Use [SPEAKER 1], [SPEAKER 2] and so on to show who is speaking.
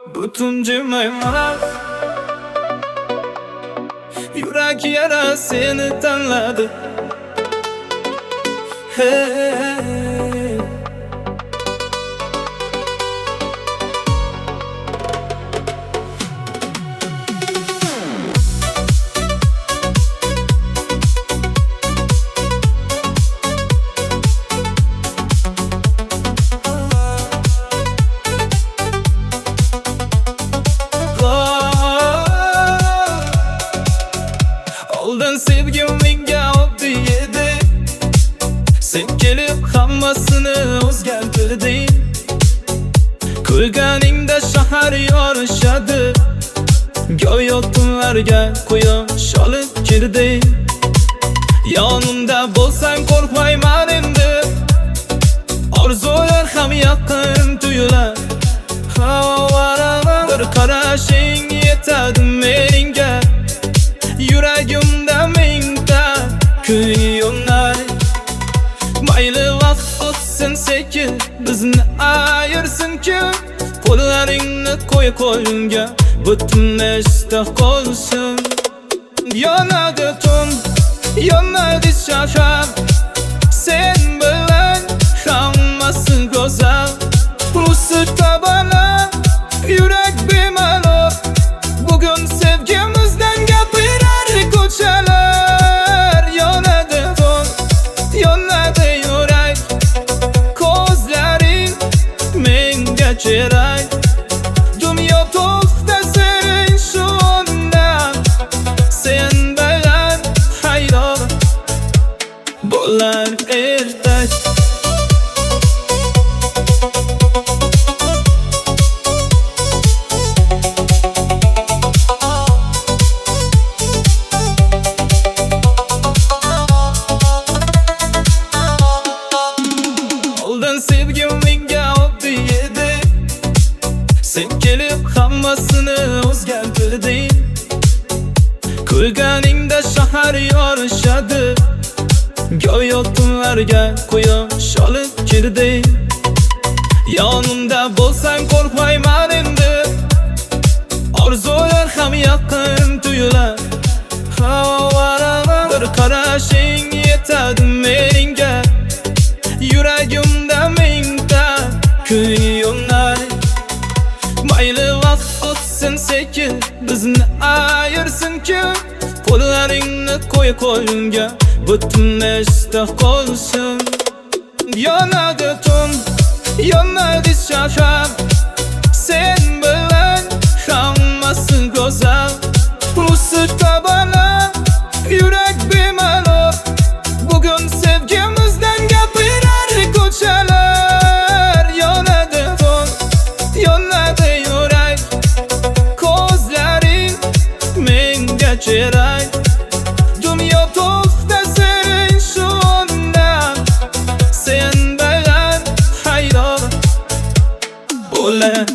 [SPEAKER 1] butun jilmaymalar. Yurak yara seni tanladi. Hey. Oldin sevgim menga oddiy edi. Sen kelib hammasini o'zgartirding. Ko'rganingda shahar yorishadi. Go'yo tunlarga quyosh olib kirding. Yonimda bo'lsang qo'rqmayman endi. Orzular ham yaqin tuyular. Bir qarashing yetadi menga. Yuragimda mingta kuy yonar. Mayli vaqt o'tsin sekin, bizni ayirsin-ki. Qo'llaringni qo'y qo'limga, butun esda qolsin. Yonadi tun, yonadi shahar. Sen bilan hammasi go'zal. Usiz tabalar, yurak bemalol. Bugun sevgimizdan gapirar ko'chalar. Yonadi tun, yonadi yurak. Ko'zlaring menga kerak. Dunyo to'xtasin shundan. Sen bilan hayron bo'lar ertak. Sevgim menga oddiy edi. Sen kelib hammasini o'zgartirding. Ko'rganingda shahar yorishadi. Go'yo tunlarga quyosh olib kirding. Yonimda bo'lsang qo'rqmayman endi. Orzular ham yaqin tuyular. Bir qarashing yetadi menga. Yuragimda mingta kuy yonar. Mayli vaqt o'tsin sekin, bizni ayirsin-ki. Qo'llaringni qo'y qo'limga, butun esda qolsin. Yonadi tun, yonadi shahar. Sen bilan hammasi go'zal. Usiz tabalar, yurak bemalol. Bugun sevgimizdan gapirar ko'chalar. Yonadi tun, yonadi yurak. Ko'zlaring menga kerak. Dunyo to'xtasin shundan. Sen bilan hayron bo'lar.